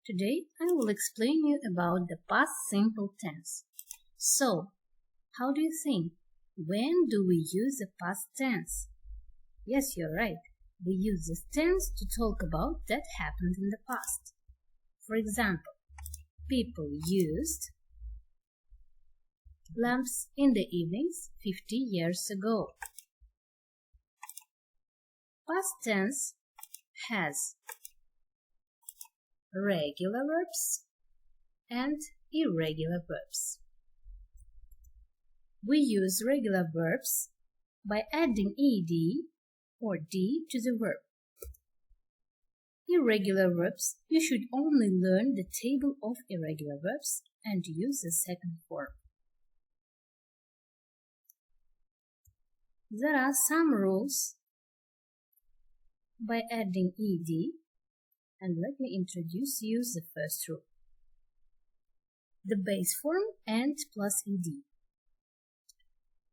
Today I will explain you about the past simple tense. So, how do you think? When do we use the past tense? Yes, you're right. We use this tense to talk about that happened in the past. For example, people used lamps in the evenings 50 years ago. Past tense has regular verbs and irregular verbs. We use regular verbs by adding ed or d to the verb. Irregular verbs, you should only learn the table of irregular verbs and use the second form. There are some rules by adding ed, and let me introduce you the first rule. The base form and plus ed.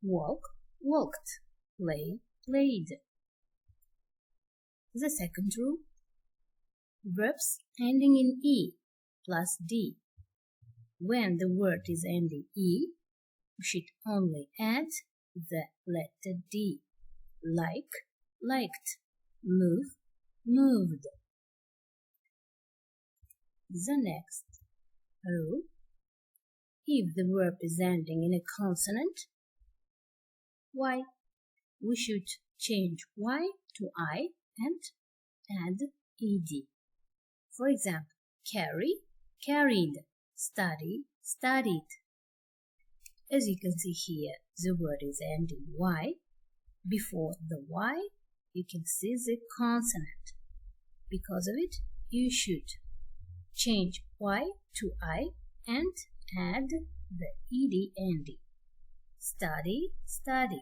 Walk, walked. Play, played. The second rule. Verbs ending in e plus d. When the word is ending e, we should only add the letter d. Like, liked. Move, moved. The next rule. If the verb is ending in a consonant, y, we should change y to I and add ed. For example, carry, carried, study, studied. As you can see here, the word is ending y. Before the y, you can see the consonant. Because of it, you should change y to I and add the ed ending. Study, studied.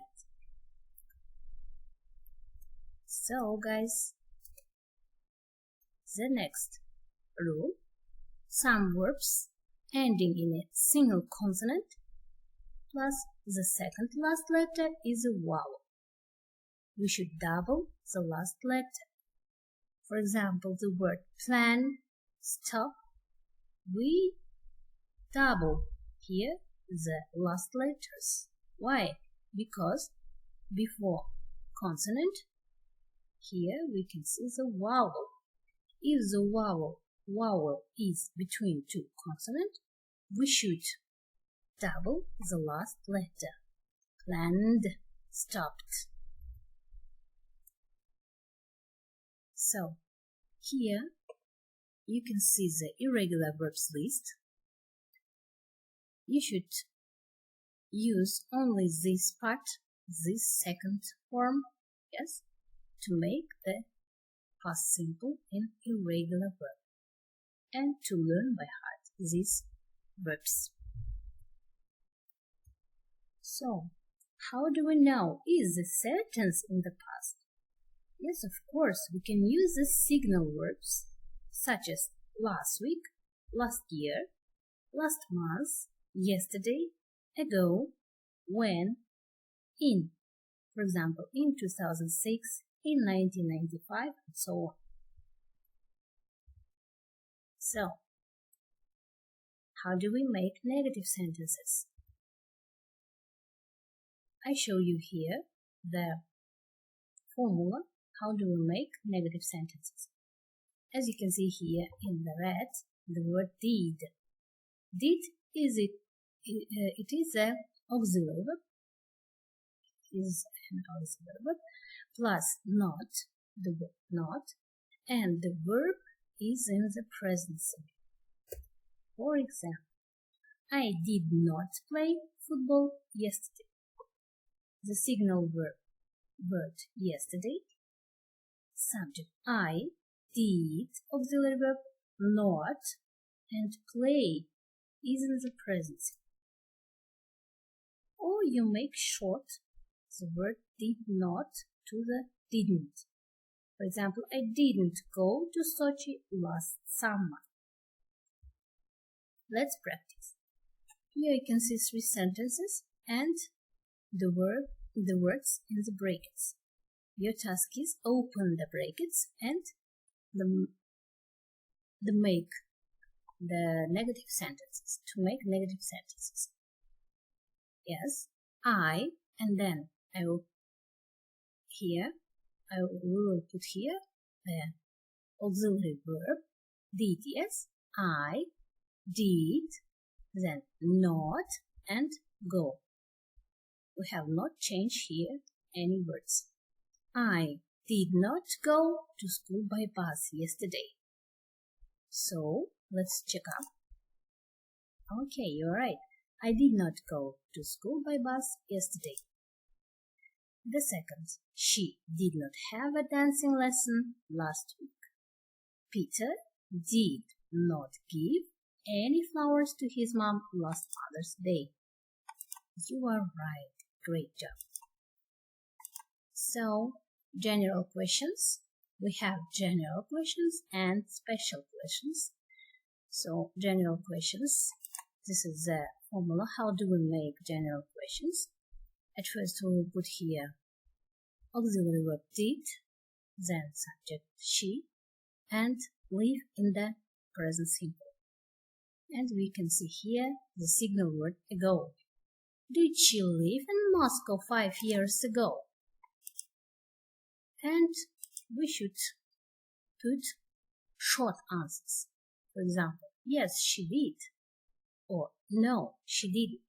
So guys, the next rule. Some verbs ending in a single consonant plus the second last letter is a vowel. We should double the last letter. For example, the word plan, stop. We double here the last letters. Why? Because before consonant, here we can see the vowel. If the vowel is between two consonants, we should double the last letter. Planned, stopped. So, here you can see the irregular verbs list. You should use only this part, this second form, yes, to make the past simple in irregular verb and to learn by heart these verbs. So, how do we know is the sentence in the past? Yes, of course, we can use the signal verbs such as last week, last year, last month, yesterday, ago, when, in. For example, in 2006, in 1995, and so on. So, how do we make negative sentences? I show you here the formula. How do we make negative sentences? As you can see here in the red, the word did. Did is it is an auxiliary verb. Is an auxiliary verb plus not, the verb not, and the verb is in the present simple. For example, I did not play football yesterday. The signal word yesterday, subject I, did, auxiliary verb not, and play is in the present simple. Or you make short the word did not to the didn't. For example, I didn't go to Sochi last summer. Let's practice. Here you can see 3 sentences and the words in the brackets. Your task is open the brackets and make the negative sentences, to make negative sentences. Yes, I, and then I will put here the auxiliary verb did. Yes, I did, then not and go. We have not changed here any words. I did not go to school by bus yesterday. So let's check up. Okay, you're right. I did not go to school by bus yesterday. The second, she did not have a dancing lesson last week. Peter did not give any flowers to his mom last Mother's Day. You are right. Great job. So, general questions. We have general questions and special questions. So, general questions. This is the formula. How do we make general questions? At first, we will put here auxiliary verb did, then subject she, and live in the present simple. And we can see here the signal word ago. Did she live in Moscow 5 years ago? And we should put short answers. For example, yes, she did, or no, she didn't.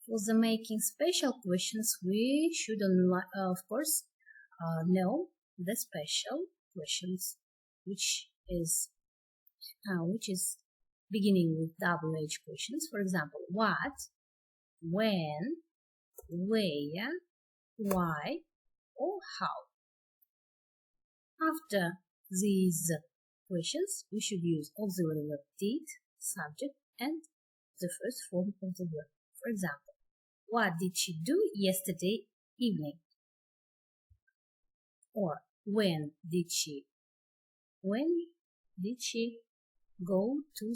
For the making special questions, we should, of course, know the special questions, which is beginning with double H questions. For example, what, when, where, why, or how. After these questions, we should use auxiliary verb did, subject, and the first form of the verb. For example, what did she do yesterday evening? Or when did she go to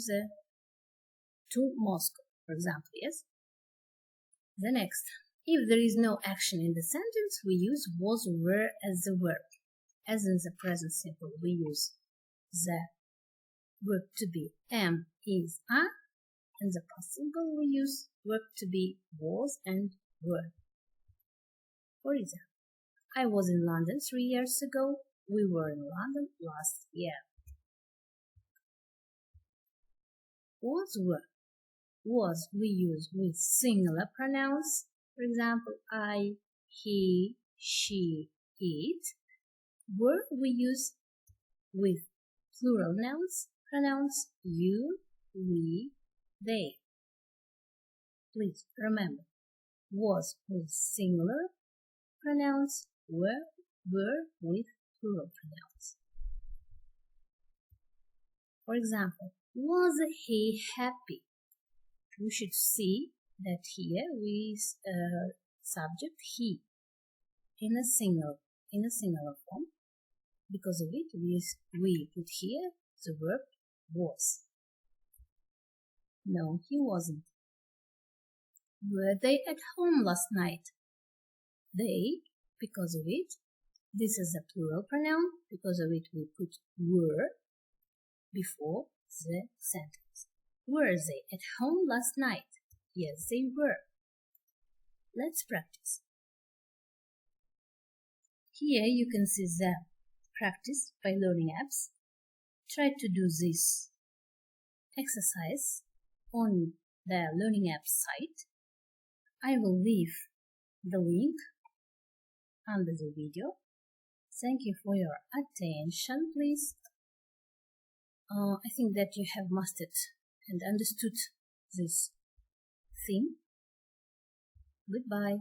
Moscow, for example, yes? The next, if there is no action in the sentence, we use was or were as the verb. As in the present simple, we use the verb to be am, is, are, and the past simple we use verb to be was and were. For example, I was in London 3 years ago. We were in London last year. Was, were. Was we use with singular pronouns. For example, I, he, she, it. Were we use with plural pronouns you, we, they. Please remember, was with singular pronouns, were with plural pronouns. For example, was he happy? We should see that here we subject he in a singular form. Because of it, we put here the verb was. No, he wasn't. Were they at home last night? They, because of it, this is a plural pronoun. Because of it, we put were before the sentence. Were they at home last night? Yes, they were. Let's practice. Here you can see the practice by learning apps. Try to do this exercise on the learning apps site. I will leave the link under the video. Thank you for your attention, please. I think that you have mastered and understood this theme. Goodbye.